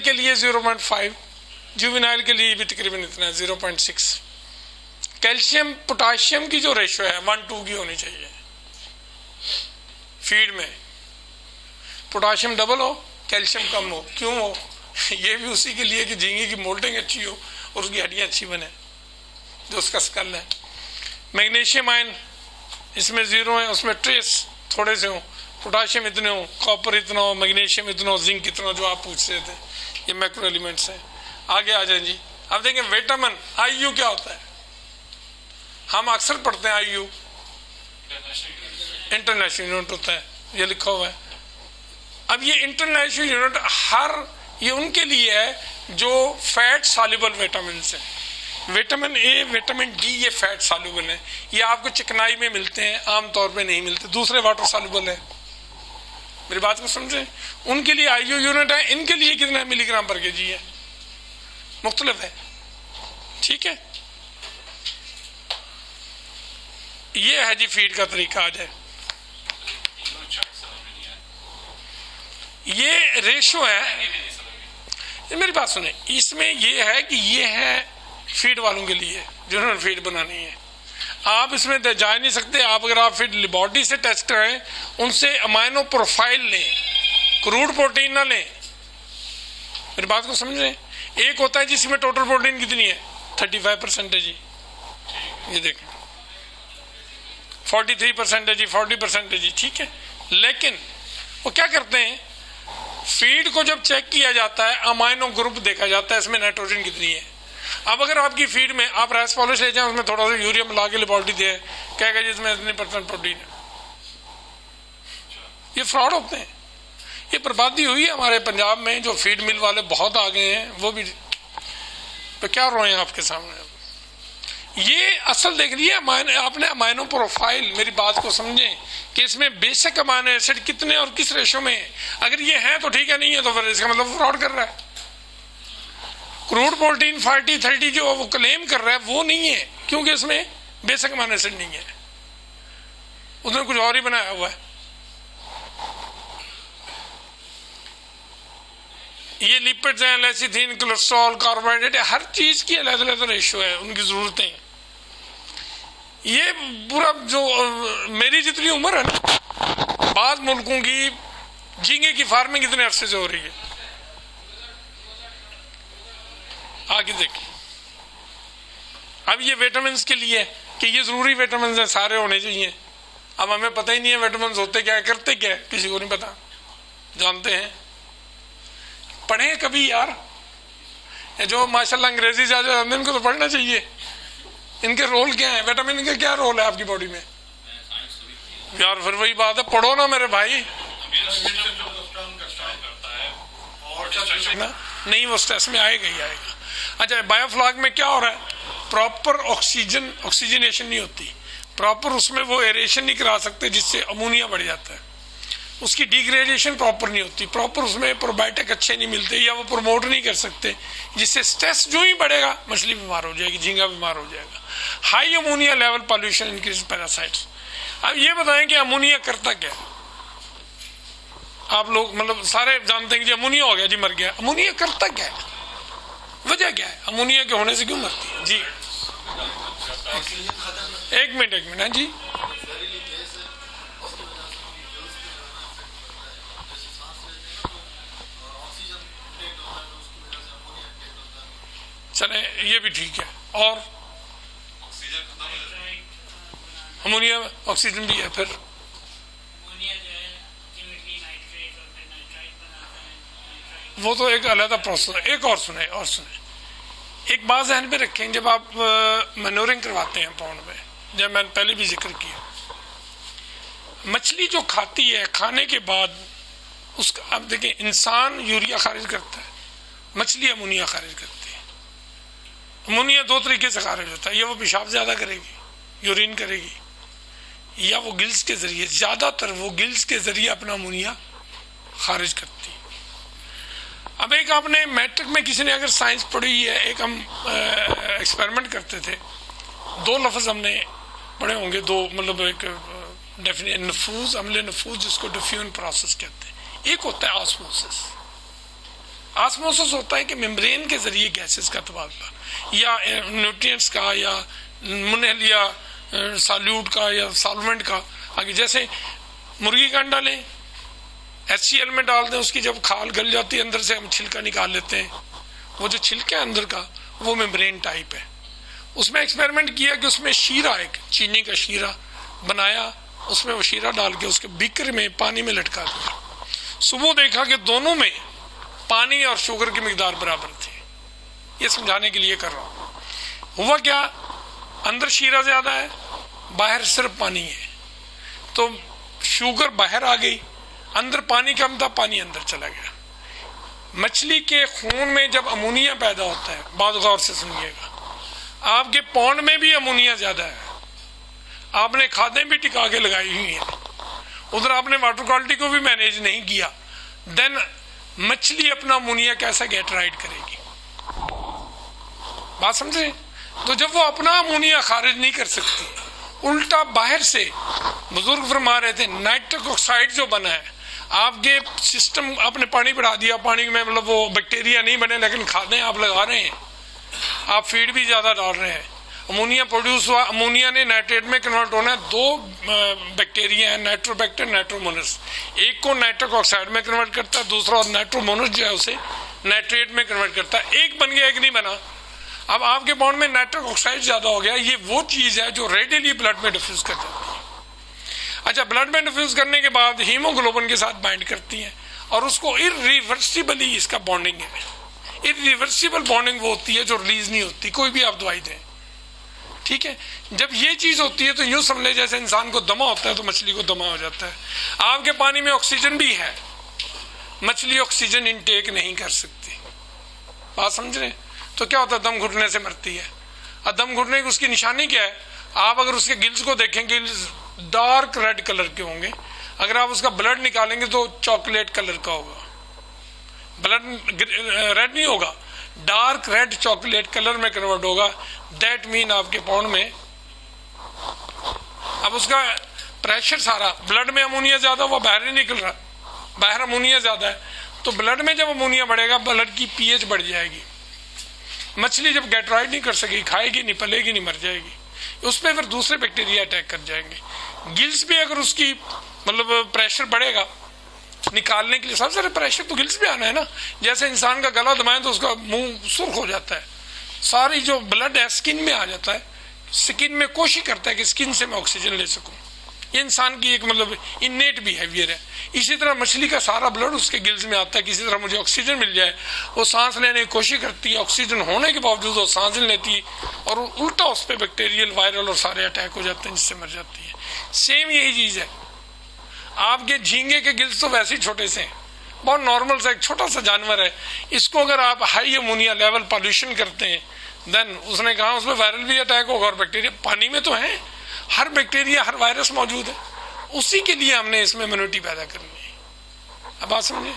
के लिए 0.5, जुवेनाइल के लिए भी तकरीबन इतना है 0.6। कैल्शियम पोटाशियम की जो रेशो है 1:2 की होनी चाहिए। फीड में पोटाशियम डबल हो, कैल्शियम कम हो। क्यों हो? ये भी उसी के लिए कि झींगे की मोल्डिंग अच्छी हो और उसकी हड्डियां अच्छी बने, जो उसका स्कल है। मैग्नीशियम आयन इसमें 0 है, उसमें ट्रेस थोड़े से हो। पोटाशियम इतने हो, कॉपर इतना हो, मैग्नीशियम इतना हो, जिंक इतना हो, जो आप पूछ रहे थे। ये मैक्रो एलिमेंट्स हैं। आगे आ जाए जी। अब देखें विटामिन आईयू क्या होता है। हम अक्सर पढ़ते हैं आईयू इंटरनेशनल यूनिट होता है, ये लिखा हुआ है। अब ये इंटरनेशनल यूनिट ये उनके लिए है जो फैट सॉल्युबल विटामिन है। विटामिन ए, विटामिन डी ये फैट सॉल्युबल है। ये आपको चिकनाई में मिलते हैं, आमतौर पे नहीं मिलते। दूसरे वाटर सॉल्युबल है। मेरी बात को समझे? उनके लिए आईयू यूनिट है, इनके लिए कितना मिलीग्राम पर केजी है, मुख्तलिफ है। ठीक है, ये है जी फीड का तरीका। आ जाए, ये रेशो है। मेरी बात सुने, इसमें ये है कि ये है फीड वालों के लिए जिन्होंने फीड बनानी है। आप इसमें जा नहीं सकते। आप अगर आप फीड लेबोरेटरी से टेस्ट करें, उनसे अमाइनो प्रोफाइल लें, क्रूड प्रोटीन ना लें। मेरी बात को समझ रहे हैं? एक होता है जिसमें टोटल प्रोटीन कितनी है, 35% है जी, ये देखें 43% है जी, 40% है जी। ठीक है, लेकिन वो क्या करते हैं, फीड को जब चेक किया जाता है अमाइनो ग्रुप देखा जाता है, इसमें नाइट्रोजन कितनी है। अब अगर आपकी फीड में आप राइस पॉलिश ले जाएं, उसमें थोड़ा सा यूरिया मिला के लेबोरेटरी दें, कहेगा जी इसमें इतने % प्रोटीन है। ये फ्रॉड होते हैं। ये बर्बादी हुई है हमारे पंजाब में। जो फीड मिल वाले बहुत आ गए हैं, वो भी तो क्या रोए हैं आपके सामने। ये असल देख लीजिए, आपने अमाइनो प्रोफाइल, मेरी बात को समझें कि इसमें बेसिक अमाइनो एसिड कितने और किस रेशो में है। अगर ये है तो ठीक है, नहीं है तो फिर इसका मतलब फ्रॉड कर रहा है। क्रूड प्रोटीन 40-30 जो वो क्लेम कर रहा है वो नहीं है, क्योंकि इसमें बेसिक अमाइनो एसिड नहीं है, उसने कुछ और ही बनाया हुआ है। ये लिपिड्स हैं, लेसिथिन, कोलेस्ट्रॉल, कार्बोहाइड्रेट, हर चीज की अलग अलग रेशो है, उनकी जरूरतें। ये पूरा जो मेरी जितनी उम्र है ना, बाद मुल्कों की झींगे की फार्मिंग कितने अरसे से हो रही है, आगे देखिए। अब ये विटामिन के लिए कि ये जरूरी विटामिन है, सारे होने चाहिए। अब हमें पता ही नहीं है विटामिन होते क्या है, करते क्या है, किसी को नहीं पता। जानते हैं, पढ़े कभी यार। जो माशाल्लाह अंग्रेजी जानते हैं इनको तो पढ़ना चाहिए। इनके रोल क्या है, विटामिन का क्या रोल है आपकी बॉडी में यार। फिर वही बात है, पढ़ो ना मेरे भाई। नहीं, वो स्ट्रेस में आएगा ही आएगा। अच्छा, बायोफ्लॉग में क्या हो रहा है, प्रॉपर ऑक्सीजनेशन नहीं होती, प्रॉपर उसमें वो एरेशन नहीं करा सकते, जिससे अमोनिया बढ़ जाता है। उसकी डिग्रेडेशन प्रॉपर नहीं होती, प्रॉपर उसमें प्रोबायोटिक अच्छे नहीं मिलते, या वो प्रमोट नहीं कर सकते, जिससे स्ट्रेस जो ही बढ़ेगा मछली बीमार हो जाएगी, झींगा बीमार हो जाएगा। High ammonia level pollution increase parasites. अब ये बताएं कि अमोनिया करता क्या है। आप लोग मतलब सारे जानते हैं कि अमोनिया हो गया जी, मर गया। अमोनिया करता क्या है, वजह क्या है, अमोनिया के होने से क्यों मरती है जी। एक मिनट है जी। चले, ये भी ठीक है। और अमोनिया ऑक्सीजन भी है। फिर वो तो एक अलग प्रोसेस है। एक और सुने, एक बात ध्यान में रखें, जब आप मैन्योरिंग करवाते हैं पौंड में, जब मैंने पहले भी जिक्र किया, मछली जो खाती है खाने के बाद उसका, अब देखें, इंसान यूरिया खारिज करता है, मछली अमोनिया खारिज करती है। अमोनिया दो तरीके से खारिज होता है, या वो पेशाब ज्यादा करेगी, यूरिन करेगी, या वो गिल्स के जरिए, ज्यादातर वो गिल्स के जरिए अपना अमोनिया खारिज करती है। अब एक आपने मैट्रिक में किसी ने अगर साइंस पढ़ी है, एक हम एक्सपेरिमेंट करते थे, दो लफ्ज हमने पढ़े होंगे, दो मतलब एक डेफिनेट, नफूज, अम्ल नफूज, जिसको डिफ्यूजन प्रोसेस कहते हैं। एक होता है ऑस्मोसिस, ऑस्मोसिस होता है कि मेम्ब्रेन के जरिए गैसेस का तबादला या न्यूट्रिएंट्स का या मुनहल या सॉल्यूट का या सॉल्वेंट का। आगे जैसे मुर्गी का अंडा लें, HCl में डाल दें, उसकी जब खाल गल जाती है अंदर से हम छिलका निकाल लेते हैं, वो जो छिलका है अंदर का वो मेम्ब्रेन टाइप है। उसमें एक्सपेरिमेंट किया कि उसमें शीरा, एक चीनी का शीरा बनाया, उसमें वो शीरा डाल के उसके बीकर में पानी में लटका दिया। सुबह देखा कि दोनों में पानी और शुगर की मिकदार बराबर थी। ये समझाने के लिए कर रहा हूं। हुआ क्या, अंदर शीरा ज्यादा है, बाहर सिर्फ पानी है, तो शुगर बाहर आ गई, अंदर पानी कम था, पानी अंदर चला गया। मछली के खून में जब अमोनिया पैदा होता है, बात गौर से सुनिएगा, आपके पौंड में भी अमोनिया ज्यादा है, आपने खादें भी टिका के लगाई हुई हैं, उधर आपने वाटर क्वालिटी को भी मैनेज नहीं किया, देन मछली अपना अमोनिया कैसा गेट राइट करेगी? बात समझे? तो जब वो अपना अमोनिया खारिज नहीं कर सकती, उल्टा बाहर से, बुजुर्ग फरमा रहे थे नाइट्रिक ऑक्साइड जो बना है, आपके सिस्टम, आपने पानी बढ़ा दिया, पानी में मतलब वो बैक्टीरिया नहीं बने, लेकिन खादें आप लगा रहे हैं, आप फीड भी ज्यादा डाल रहे हैं, अमोनिया प्रोड्यूस हुआ, अमोनिया ने नाइट्रेट में कन्वर्ट होना है। दो बैक्टीरिया है, नाइट्रोबैक्टर, नाइट्रोमोनस, एक को नाइट्रिक ऑक्साइड में कन्वर्ट करता है, दूसरा नाइट्रोमोनस जो है उसे नाइट्रेट में कन्वर्ट करता है। एक बन गया, एक नहीं बना। अब आपके बॉन्ड में नाइट्रिक ऑक्साइड ज्यादा हो गया, ये वो चीज है जो रेडिली ब्लड में डिफ्यूज कर जाती है। अच्छा, ब्लड में डिफ्यूज करने के बाद हीमोग्लोबिन के साथ बाइंड करती है और उसको इरिवर्सिबली, इसका बॉन्डिंग है, इरिवर्सिबल बॉन्डिंग वो होती है जो रिलीज नहीं होती, कोई भी आप दवाई दें, ठीक है। जब ये चीज होती है तो यूं समझ ले जैसे इंसान को दमा होता है तो मछली को दमा हो जाता है। आपके पानी में ऑक्सीजन भी है, मछली ऑक्सीजन इनटेक नहीं कर सकती, बात समझ रहे? तो क्या होता है, दम घुटने से मरती है। और दम घुटने की उसकी निशानी क्या है? आप अगर उसके गिल्स को देखें, गिल्स डार्क रेड कलर के होंगे, अगर आप उसका ब्लड निकालेंगे तो चॉकलेट कलर का होगा, ब्लड रेड नहीं होगा, डार्क रेड चॉकलेट कलर में कन्वर्ट होगा। दैट मीन आपके पौंड में अब उसका प्रेशर सारा, ब्लड में अमोनिया ज्यादा हुआ, बाहर नहीं निकल रहा, बाहर अमोनिया ज्यादा है, तो ब्लड में जब अमोनिया बढ़ेगा, ब्लड की पीएच बढ़ जाएगी। मछली जब गेट राइट नहीं कर सकेगी, खाएगी नहीं, पलेगी नहीं, मर जाएगी, उस पर फिर दूसरे बैक्टीरिया अटैक कर जाएंगे। गिल्स पे अगर उसकी मतलब प्रेशर बढ़ेगा निकालने के लिए, सबसे ज्यादा प्रेशर तो गिल्स पे आना है ना। जैसे इंसान का गला दबाएं तो उसका मुंह सुर्ख हो जाता है, सारी जो ब्लड है स्किन में आ जाता है, स्किन में कोशिश करता है कि स्किन से मैं ऑक्सीजन ले सकूं। ये इंसान की एक मतलब इनेट बिहेवियर है। इसी तरह मछली का सारा ब्लड उसके गिल्स में आता है, किसी तरह मुझे ऑक्सीजन मिल जाए, वो सांस लेने की कोशिश करती है, ऑक्सीजन होने के बावजूद वो सांस लेती है और उल्टा उस पर बैक्टीरियल, वायरल और सारे अटैक हो जाते हैं, जिससे मर जाती है। सेम यही चीज है, आपके झींगे के गिल्स तो वैसे ही छोटे से हैं, बहुत नॉर्मल सा एक छोटा सा जानवर है, इसको अगर आप हाई अमोनिया लेवल पॉल्यूशन करते हैं, देन उसने कहा उसमें वायरल भी अटैक होगा और बैक्टीरिया पानी में तो है, हर बैक्टीरिया, हर वायरस मौजूद है, उसी के लिए हमने इसमें इम्यूनिटी पैदा करनी है। अब बात समझे?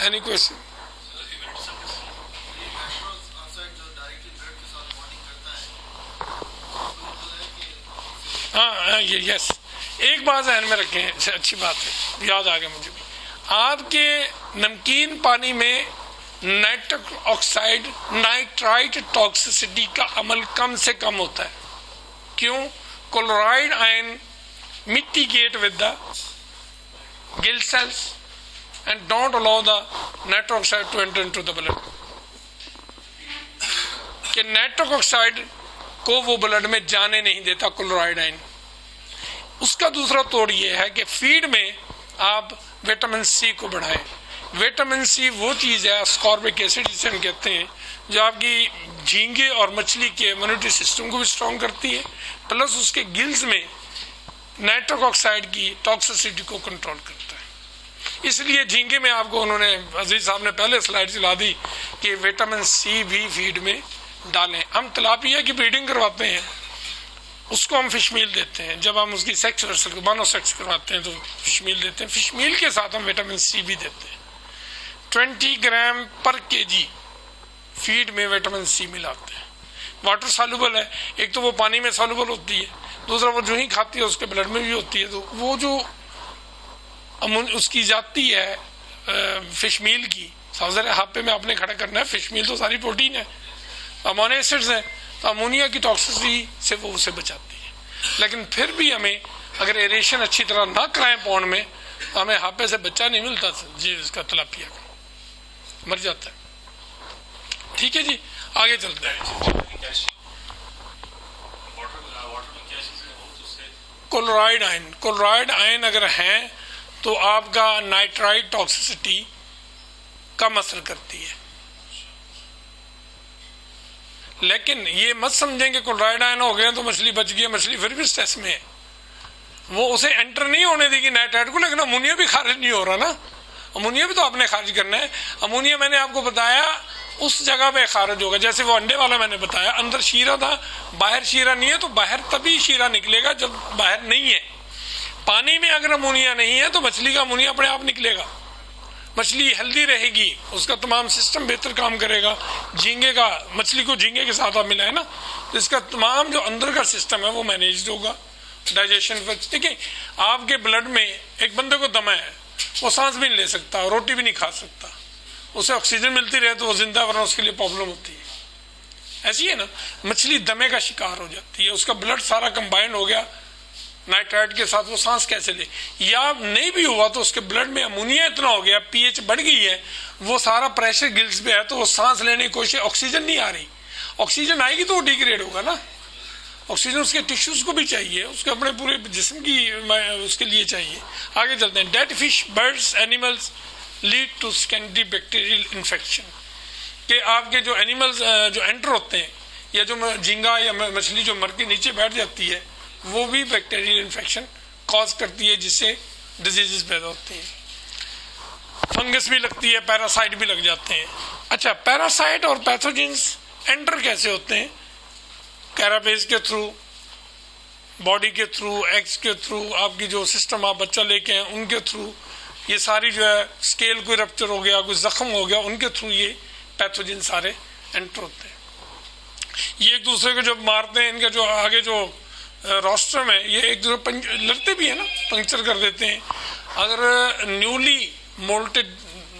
Any question? हाँ, ये यस, एक बात ध्यान में रखें, अच्छी बात है, याद आ गया मुझे भी। आपके नमकीन पानी में नाइट्रिक ऑक्साइड, नाइट्राइट टॉक्सिसिटी का अमल कम से कम होता है। क्यों? Chloride ion mitigate with the gill cells and don't allow the nitric oxide to enter into the blood. कि नाइट्रिक ऑक्साइड को वो ब्लड में जाने नहीं देता क्लोराइड आयन। उसका दूसरा तोड़ ये है कि फीड में आप विटामिन सी को बढ़ाएं। विटामिन सी वो चीज है, स्कॉर्बिक एसिड जिसे हम कहते हैं, जो आपकी झींगे और मछली के इम्यूनिटी सिस्टम को भी स्ट्रॉन्ग करती है, प्लस उसके गिल्स में नाइट्रिक ऑक्साइड की टॉक्सिसिटी को कंट्रोल करता है। इसलिए झींगे में आपको उन्होंने, अजीज साहब ने पहले स्लाइड चला दी कि विटामिन सी भी फीड में डालें। हम तिलापिया की ब्रीडिंग करवाते हैं, उसको हम फिश मील देते हैं, जब हम उसकी सेक्स वर्सल मोनोसेक्स करवाते हैं तो फिश मील देते हैं, फिश मील के साथ हम विटामिन सी भी देते हैं। 20 ग्राम पर केजी फीड में विटामिन सी मिलाते हैं। वाटर सॉल्युबल है, एक तो वो पानी में सॉल्युबल होती है, दूसरा वो जो ही खाती है उसके ब्लड में भी होती है, तो वो जो उसकी जाती है फिश मील की सबसे पहले हापे में आपने खड़ा करना है। फिश मील तो सारी प्रोटीन है, अमोनो एसिड्स हैं, तो अमोनिया की टॉक्सिसिटी से वो उसे बचाती है। लेकिन फिर भी हमें अगर एरेशन अच्छी तरह ना कराएं पौंड में, तो हमें हापे से बच्चा नहीं मिलता जी, इसका तिलापिया का मर जाता है। ठीक है जी, आगे चलते हैं। क्लोराइड आयन अगर हैं तो आपका नाइट्राइट टॉक्सिसिटी कम असर करती है। लेकिन ये मत समझें कि क्लोराइड आयन हो गए तो मछली बच गई, मछली फिर भी स्ट्रेस में है, वो उसे एंटर नहीं होने देगी नाइट्राइट को। लेकिन अमोनिया भी खारिज नहीं हो रहा ना, अमोनिया भी तो आपने खारिज करना है। अमोनिया मैंने आपको बताया उस जगह पे खारिज होगा, जैसे वो अंडे वाला मैंने बताया, अंदर शीरा था, बाहर शीरा नहीं है, तो बाहर तभी शीरा निकलेगा जब बाहर नहीं है। पानी में अगर अमोनिया नहीं है तो मछली का अमोनिया अपने आप निकलेगा, मछली हेल्दी रहेगी, उसका तमाम सिस्टम बेहतर काम करेगा। झींगे का, मछली को झींगे के साथ आप मिलाए ना, तो इसका तमाम जो अंदर का सिस्टम है वो मैनेज होगा, डाइजेशन। देखिए आपके ब्लड में एक बंदे को दमा है, वो सांस भी नहीं ले सकता, रोटी भी नहीं खा सकता, उसे ऑक्सीजन मिलती रहे तो वो जिंदा, वरना उसके लिए प्रॉब्लम होती है। ऐसी है ना, मछली दमे का शिकार हो जाती है, उसका ब्लड सारा कंबाइन हो गया नाइट्राइट के साथ, वो सांस कैसे ले। या नहीं भी हुआ तो उसके ब्लड में अमोनिया इतना हो गया, पीएच बढ़ गई है, वो सारा प्रेशर गिल्स पे है, तो वो सांस लेने की कोशिश, ऑक्सीजन नहीं आ रही, ऑक्सीजन आएगी तो वो डिग्रेड होगा ना। ऑक्सीजन उसके टिश्यूज को भी चाहिए, उसके अपने पूरे जिस्म की उसके लिए चाहिए। आगे चलते हैं। Dead fish, birds, animals lead to secondary bacterial infection, कि आपके जो एनिमल्स जो एंटर होते हैं, या जो झींगा या मछली जो मर के नीचे बैठ जाती है, वो भी बैक्टीरियल इन्फेक्शन कॉज करती है, जिससे डिजीजेस पैदा होती हैं, फंगस भी लगती है, पैरासाइट भी लग जाते हैं। अच्छा, पैरासाइट और पैथोजेंस एंटर कैसे होते हैं? कैरापेज के थ्रू, बॉडी के थ्रू, एग्स के थ्रू, आपकी जो सिस्टम आप बच्चा लेके हैं उनके थ्रू, ये सारी जो है स्केल कोई रप्चर हो गया, कोई जख्म हो गया, उनके थ्रू ये पैथोजन सारे एंटर होते हैं। ये एक दूसरे को जब मारते हैं, इनका जो आगे जो रोस्ट्रम है, ये एक दूसरे लड़ते भी है ना, पंक्चर कर देते हैं। अगर न्यूली मोल्टेड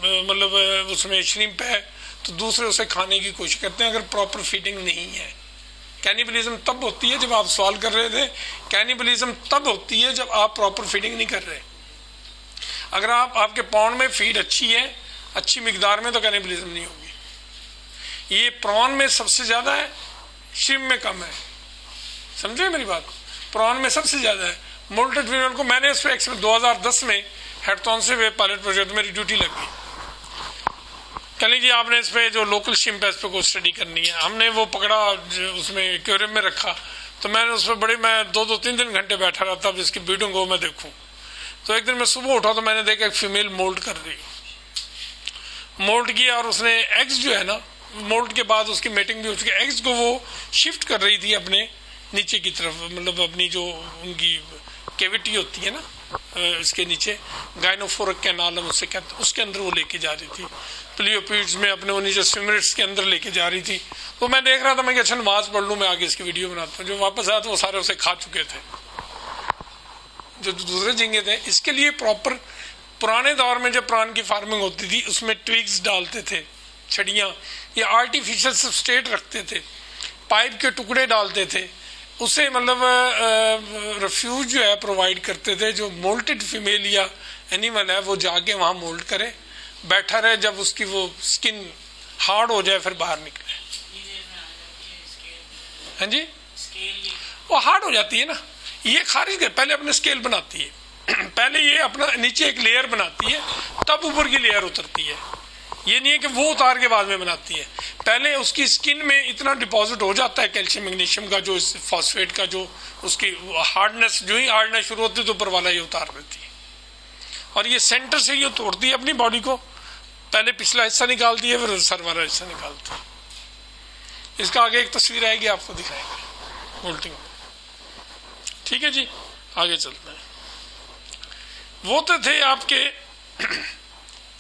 मतलब उसमें श्रिम्प है तो दूसरे उसे खाने की कोशिश करते हैं, अगर प्रॉपर फीडिंग नहीं है। कैनिबलिज्म तब होती है, जब आप सवाल कर रहे थे, कैनिबलिज्म तब होती है जब आप प्रॉपर फीडिंग नहीं कर रहे। अगर आपके पॉन्ड में फीड अच्छी है, अच्छी मिकदार में, तो कैनिबलिज्म नहीं होगी। ये प्रॉन में सबसे ज्यादा है, श्रिम्प में कम है, समझे मेरी बात? प्रॉन में सबसे ज्यादा है। मोल्टेड फीमेल को मैंने इस पे 2010 में हेडटॉन से वे पायलट प्रोजेक्ट मेरी ड्यूटी लगी। कह लीजिए आपने इस पे जो लोकल शिम्प है, इस पे कोई स्टडी करनी है, हमने वो पकड़ा, उसमें एक्वेरियम में रखा, तो मैंने उस पर बड़े, मैं 2-3 घंटे बैठा रहता अब इसकी ब्रीडिंग को मैं देखूं। तो एक दिन मैं सुबह उठा तो मैंने देखा एक फीमेल मोल्ट कर रही, मोल्ट किया, और उसने एग्स जो है ना, मोल्ट के बाद उसकी मेटिंग भी हो चुकी, एग्स को वो शिफ्ट कर रही थी अपने नीचे की तरफ, मतलब अपनी जो उनकी कैविटी होती है ना इसके नीचे, गाइनोफोरक कैनाल हम उससे कहते हैं, उसके अंदर वो लेके जा रही थी, प्लियोपीड्स में अपने वो नीचे स्विमरिट्स के अंदर लेके जा रही थी। तो मैं देख रहा था, मैं अच्छा नमाज पढ़ लूँ, मैं आगे इसकी वीडियो बनाता हूँ। जो वापस आया तो वो सारे उसे खा चुके थे, जो दूसरे झींगे थे। इसके लिए प्रॉपर पुराने दौर में जब प्राण की फार्मिंग होती थी, उसमें ट्विग्स डालते थे, छड़ियाँ, या आर्टिफिशियल सबस्ट्रेट रखते थे, पाइप के टुकड़े डालते थे, उसे मतलब रिफ्यूज जो है प्रोवाइड करते थे। जो मोल्टेड फीमेल या एनिमल है वो जाके वहाँ मोल्ट करे, बैठा रहे, जब उसकी वो स्किन हार्ड हो जाए फिर बाहर निकले। हाँ जी, वो हार्ड हो जाती है ना, ये खारिज कर, पहले अपने स्केल बनाती है पहले ये अपना नीचे एक लेयर बनाती है, तब ऊपर की लेयर उतरती है। ये नहीं है कि वो उतार के बाद में बनाती है, पहले उसकी स्किन में इतना डिपॉजिट हो जाता है कैल्शियम मैग्नीशियम का, जो फॉस्फेट का, जो उसकी हार्डनेस, जो ही हार्डनेस शुरू होती है तो ऊपर वाला ये उतार देती है, और ये सेंटर से ये तोड़ती है अपनी बॉडी को, पहले पिछला हिस्सा निकालती है, फिर सर वाला हिस्सा निकालती है। इसका आगे एक तस्वीर आएगी, आपको दिखाएंगे मोल्टिंग। ठीक है जी, आगे चलते हैं। वो तो थे आपके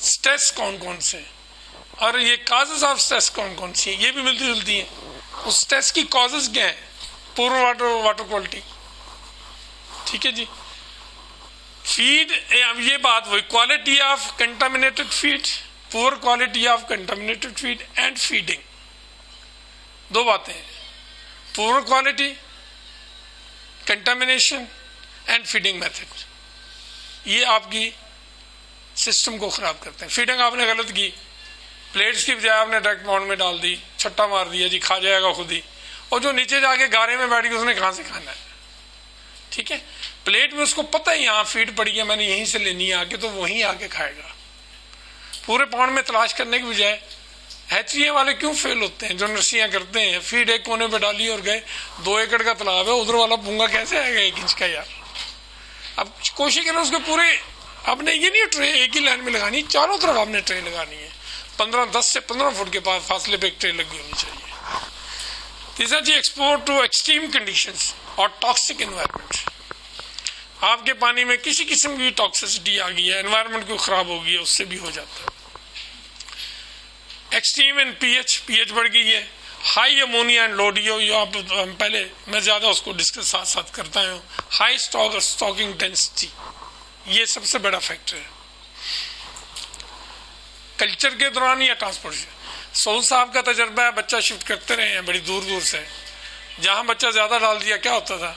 स्ट्रेस कौन कौन से, और ये काजेस ऑफ स्ट्रेस कौन कौन सी है, ये भी मिलती जुलती है। उस स्ट्रेस की कॉजेस क्या है? पूर वाटर क्वालिटी, ठीक है जी। फीड, अब ये बात वही, quality of contaminated feed, poor quality of contaminated feed and feeding, दो बातें हैं, poor quality, contamination and feeding method, ये आपकी सिस्टम को खराब करते हैं। फीडिंग आपने गलत की, प्लेट्स की बजाय आपने डायरेक्ट पाउंड में डाल दी, छट्टा मार दिया जी, खा जाएगा खुद ही, और जो नीचे जाके गारे में बैठ गया उसने कहाँ से खाना है, ठीक है। प्लेट में उसको पता है यहाँ फीड पड़ी है, मैंने यहीं से लेनी है आके, तो वहीं आके खाएगा। पूरे पाउंड में तलाश करने की बजाय हैचरिया वाले क्यों फेल होते हैं, जो नर्सियां करते हैं, फीड एक कोने पे डाली और गए, 2 एकड़ का तालाब है, उधर वाला पूंगा कैसे आएगा 1 इंच का यार। अब कोशिश करें उसके पूरे, आपने ये नहीं ट्रे एक ही लाइन में लगानी, चारों तरफ आपने ट्रे लगानी है, 10 से 15 फुट के पास फासले पे एक ट्रे लगी होनी चाहिए। तीसरा जी, एक्सपोर्ट टू एक्सट्रीम कंडीशंस और टॉक्सिक एनवायरनमेंट। आपके पानी में किसी किस्म की टॉक्सिसिटी आ गई है, एनवायरनमेंट को खराब हो गई है, उससे भी हो जाता है। एक्सट्रीम इन पीएच बढ़ गई है, high ammonia and low DO, पहले मैं ज्यादा उसको डिस्कस साथ साथ करता हूँ। हाई स्टॉकिंग डेंसिटी, ये सबसे बड़ा फैक्टर है कल्चर के दौरान या ट्रांसपोर्टेशन। सऊद साहब का तजर्बा है, बच्चा शिफ्ट करते रहे हैं बड़ी दूर दूर से, जहां बच्चा ज्यादा डाल दिया क्या होता था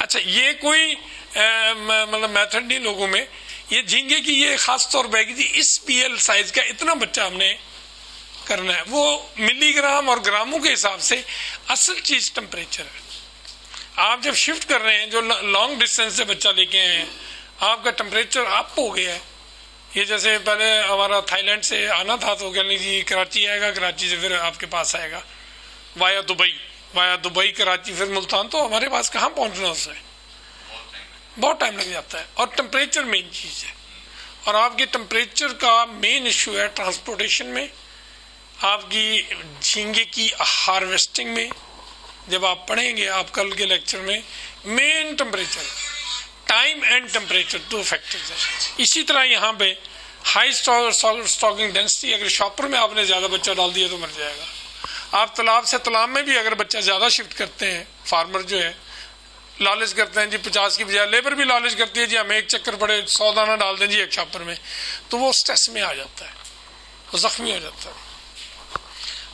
अच्छा, ये कोई मतलब मेथड नहीं लोगों में, ये झींगे की ये खास तौर पर जी, इस पीएल साइज का इतना बच्चा हमने करना है, वो मिलीग्राम और ग्रामों के हिसाब से असल चीज टेम्परेचर है। आप जब शिफ्ट कर रहे हैं, जो लॉन्ग डिस्टेंस से बच्चा लेके आए हैं, आपका टेम्परेचर अप हो गया है। ये जैसे पहले हमारा थाईलैंड से आना था तो कह लीजिए कराची आएगा, कराची से फिर आपके पास आएगा वाया दुबई कराची फिर मुल्तान, तो हमारे पास कहाँ पहुंचना उससे बहुत टाइम लग जाता है। और टेम्परेचर मेन चीज है, और आपके टेम्परेचर का मेन इश्यू है ट्रांसपोर्टेशन में, आपकी झींगे की हार्वेस्टिंग में। जब आप पढ़ेंगे आप कल के लेक्चर में, main temperature, time and temperature 2 factors हैं। इसी तरह यहाँ पे हाई स्टॉकिंग डेंसिटी, अगर शॉपर में आपने ज्यादा बच्चा डाल दिया तो मर जाएगा। आप तालाब से तालाब में भी अगर बच्चा ज्यादा शिफ्ट करते हैं, फार्मर जो है लालच करते हैं जी 50 की बजाय, लेबर भी लालच करती है जी हमें एक चक्कर पड़े 100 दाना डाल दें जी एक शॉपर में, तो वो स्ट्रेस में आ जाता है, वो जख्मी हो जाता है।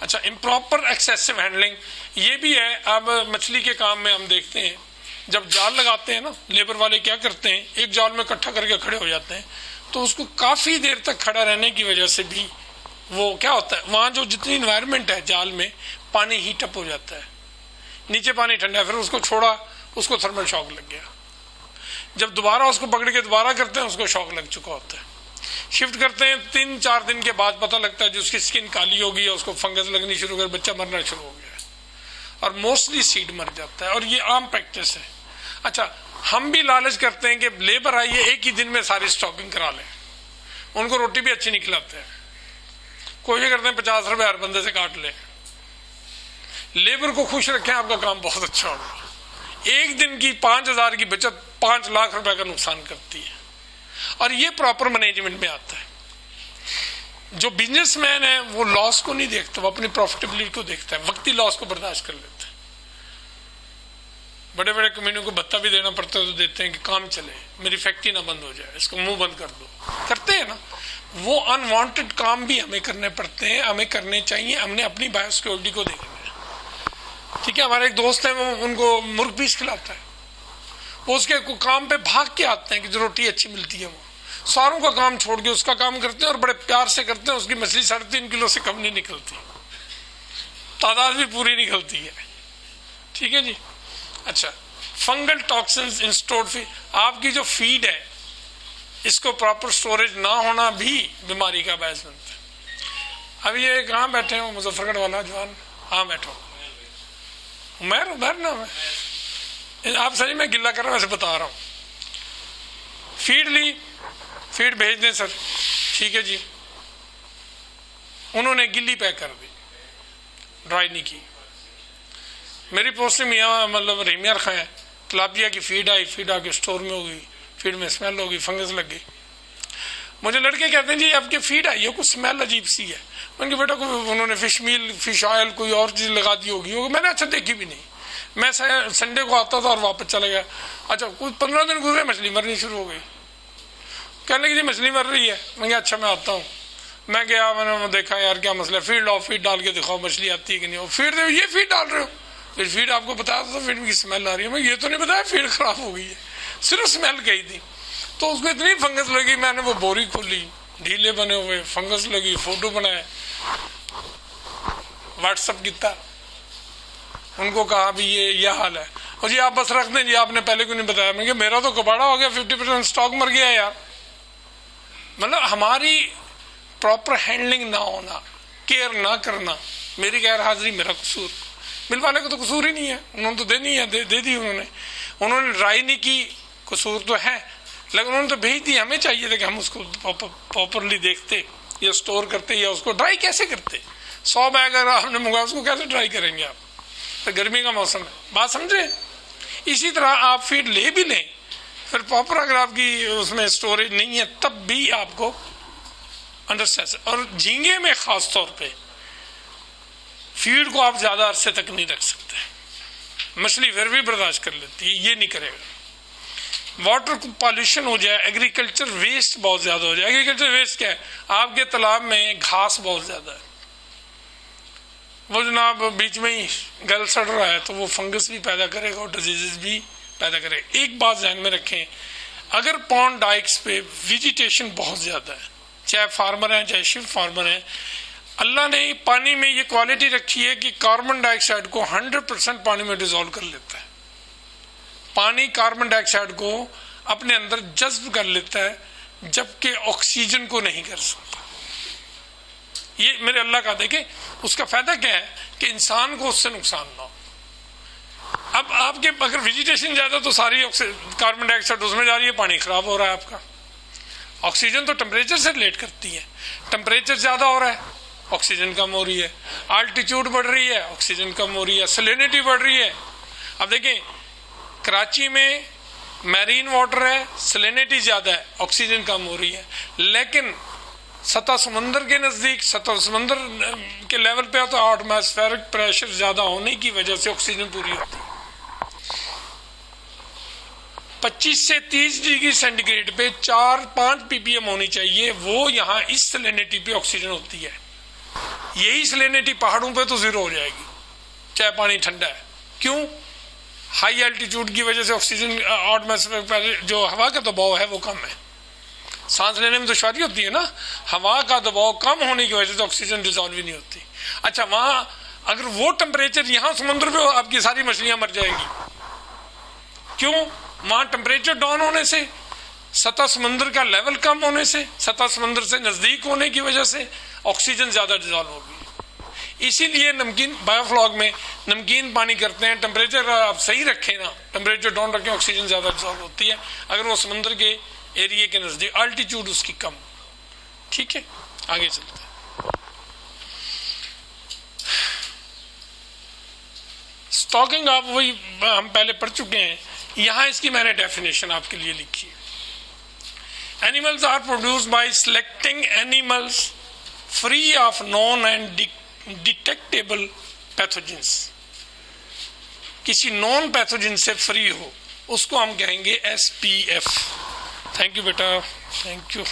अच्छा, इम्प्रॉपर एक्सेसिव हैंडलिंग ये भी है। अब मछली के काम में हम देखते हैं, जब जाल लगाते हैं ना, लेबर वाले क्या करते हैं, एक जाल में इकट्ठा करके खड़े हो जाते हैं, तो उसको काफी देर तक खड़ा रहने की वजह से भी वो क्या होता है, वहां जो जितनी इन्वायरमेंट है जाल में, पानी हीट अप हो जाता है, नीचे पानी ठंडा है, फिर उसको छोड़ा, उसको थर्मल शॉक लग गया। जब दोबारा उसको पकड़ के दोबारा करते हैं, उसको शॉक लग चुका होता है। शिफ्ट करते हैं 3-4 दिन के बाद पता लगता है जो उसकी स्किन काली होगी, उसको फंगस लगनी शुरू कर, बच्चा मरना शुरू हो गया है, और मोस्टली सीड मर जाता है, और ये आम प्रैक्टिस है। अच्छा, हम भी लालच करते हैं कि लेबर आइए एक ही दिन में सारी स्टॉकिंग करा लें, उनको रोटी भी अच्छी नहीं खिलाते हैं, कोशिश करते हैं 50 रुपए हर बंदे से काट ले, लेबर को खुश रखें, आपका काम बहुत अच्छा होगा। एक दिन की 5000 की बचत 5 लाख रुपए का नुकसान करती है, और ये प्रॉपर मैनेजमेंट में आता है। जो बिजनेसमैन है वो लॉस को नहीं देखता, वो अपनी प्रॉफिटेबिलिटी को देखता है, वक्ती लॉस को बर्दाश्त कर लेता है। बड़े बड़े कंपनियों को भत्ता भी देना पड़ता है तो देते हैं कि काम चले, मेरी फैक्ट्री ना बंद हो जाए, इसको मुंह बंद कर दो, करते हैं ना। वो अनवांटेड काम भी हमें करने पड़ते हैं, हमें करने चाहिए, हमने अपनी बायोसिक्योरिटी को देखना है। ठीक है, हमारे एक दोस्त है, वो उनको मुर्ग पीस खिलाता है, वो उसके काम पे भाग के आते हैं कि जो रोटी अच्छी मिलती है, वो सारों का काम छोड़ के उसका काम करते हैं और बड़े प्यार से करते हैं। उसकी मछली 3.5 किलो से कम नहीं निकलती, तादाद भी पूरी निकलती है। ठीक है जी। अच्छा, फंगल टॉक्सिन्स इन स्टोर्ड फीड, आपकी जो फीड है इसको प्रॉपर स्टोरेज ना होना भी बीमारी का बायस बनता है। अब ये कहाँ बैठे हो, मुजफ्फरगढ़ वाला जवान, हाँ बैठो, उमर नाम है, आप सही में गिल्ला कर रहा हूं, वैसे बता रहा हूं। फीड ली, फीड भेज दें सर, ठीक है जी, उन्होंने गिल्ली पैक कर दी, ड्राई नहीं की। मेरी पोस्टिंग यहाँ मतलब रेमियर खां है, तिलापिया की फीड आई, फीड आके स्टोर में हो गई, फीड में स्मेल हो गई, फंगस लग गई। मुझे लड़के कहते हैं जी आपकी फीड आई है, कुछ स्मेल अजीब सी है। मैंने बेटा को उन्होंने फिश मील, फिश ऑयल, कोई और चीज लगा दी होगी। मैंने अच्छा देखी भी नहीं, मैं संडे को आता था और वापस चला गया। अच्छा, कुछ 15 दिन गुजरे, मछली मरनी शुरू हो गई। कहने लगे जी मछली मर रही है। मैं कहा अच्छा मैं आता हूँ। मैं गया, मैंने देखा यार क्या मसला है, फीड ऑफ फीड डाल के दिखाओ मछली आती है कि नहीं। फीड दे, ये फीड डाल रहे हो, फिर फीड आपको बताया था फीड की स्मेल आ रही है। मैं ये तो नहीं बताया फीड खराब हो गई है, सिर्फ स्मेल गई थी। तो उसमें इतनी फंगस लगी, मैंने वो बोरी खोली, ढीले बने हुए, फंगस लगी, फोटो बनाए, व्हाट्सअप किया, उनको कहा भी ये हाल है। और जी आप बस रख दें जी, आपने पहले क्यों नहीं बताया। मैं कहा मेरा तो कबाड़ा हो गया, 50% स्टॉक मर गया यार। मतलब हमारी प्रॉपर हैंडलिंग ना होना, केयर ना करना, मेरी गैर हाजिरी मेरा कसूर, मिल वाले को तो कसूर ही नहीं है, उन्होंने तो देनी है, दे दी उन्होंने ट्राई नहीं की, कसूर तो है, लेकिन उन्होंने तो भेज दी। हमें चाहिए था कि हम उसको प्रॉपरली देखते या स्टोर करते या उसको ड्राई कैसे करते। 100 बैग अगर आपने मंगवाया उसको कैसे ड्राई करेंगे आप, तो गर्मी का मौसम है, बात समझे। इसी तरह आप फीड ले भी लें, फिर प्रॉपर अगर आपकी उसमें स्टोरेज नहीं है तब भी आपको अंडरस्टैंड। और झींगे में खास तौर पे फीड को आप ज्यादा अरसे तक नहीं रख सकते, मछली फिर भी बर्दाश्त कर लेती है, ये नहीं करेगा। वाटर पॉल्यूशन हो जाए, एग्रीकल्चर वेस्ट बहुत ज्यादा हो जाए। एग्रीकल्चर वेस्ट क्या है, आपके तालाब में घास बहुत ज्यादा है, वो जनाब बीच में ही गल सड़ रहा है, तो वो फंगस भी पैदा करेगा और डिजीजेस भी पैदा करेगा। एक बात ध्यान में रखें, अगर पॉन्ड डाइक्स पे वेजिटेशन बहुत ज्यादा है, चाहे फार्मर है चाहे शिप फार्मर है, अल्लाह ने पानी में ये क्वालिटी रखी है कि कार्बन डाइऑक्साइड को 100% पानी में डिसॉल्व कर लेता है। पानी कार्बन डाइऑक्साइड को अपने अंदर जज्ब कर लेता है, जबकि ऑक्सीजन को नहीं कर सकता। ये मेरे अल्लाह का देखे, उसका फायदा क्या है कि इंसान को उससे नुकसान ना हो। अब आपके अगर वेजिटेशन ज्यादा तो सारी कार्बन डाइऑक्साइड उसमें जा रही है, पानी खराब हो रहा है आपका। ऑक्सीजन तो टेम्परेचर से रिलेट करती है, टेम्परेचर ज्यादा हो रहा है, ऑक्सीजन कम हो रही है, आल्टीट्यूड बढ़ रही है, ऑक्सीजन कम हो रही है, सैलिनिटी बढ़ रही है। अब देखें कराची में मैरीन वाटर है, सैलिनिटी ज्यादा है, ऑक्सीजन कम हो रही है, लेकिन सतह समंदर के नजदीक, सतह समंदर के लेवल पे तो एटमॉस्फेरिक प्रेशर ज्यादा होने की वजह से ऑक्सीजन पूरी होती है। 25 से 30 डिग्री सेंटीग्रेड पे 4-5 ppm होनी चाहिए, वो यहाँ इस सैलिनिटी पे ऑक्सीजन होती है। यही सैलिनिटी पहाड़ों पे तो जीरो हो जाएगी, चाहे पानी ठंडा है। क्यों? हाई एल्टीट्यूड की वजह से ऑक्सीजन एटमॉस्फेरिक जो हवा का दबाव है वो कम है, सांस लेने में दुश्वारी होती है ना, हवा का दबाव कम होने की वजह से ऑक्सीजन डिसॉल्व ही नहीं होती। अच्छा, वहां अगर वो टेम्परेचर यहाँ समुद्र पे हो, आपकी सारी मछलियां मर जाएगी। क्यों? वहां टेम्परेचर डाउन होने से, सतह समुद्र का लेवल कम होने से, सतह समुद्र से नजदीक होने की वजह से ऑक्सीजन ज्यादा डिसॉल्व होगी। इसीलिए नमकीन बायोफ्लॉग में नमकीन पानी करते हैं, टेम्परेचर आप सही रखें ना, टेम्परेचर डाउन रखें, ऑक्सीजन ज्यादा डिसॉल्व होती है अगर वो समुद्र के एरिया के नजदीक, अल्टीट्यूड उसकी कम। ठीक है, आगे चलते हैं। स्टॉकिंग आप वही हम पहले पढ़ चुके हैं, यहां इसकी मैंने डेफिनेशन आपके लिए लिखी है। Animals are produced by selecting animals free of non and detectable pathogens. किसी नॉन पैथोजन से फ्री हो उसको हम कहेंगे SPF। थैंक यू बेटा, थैंक यू।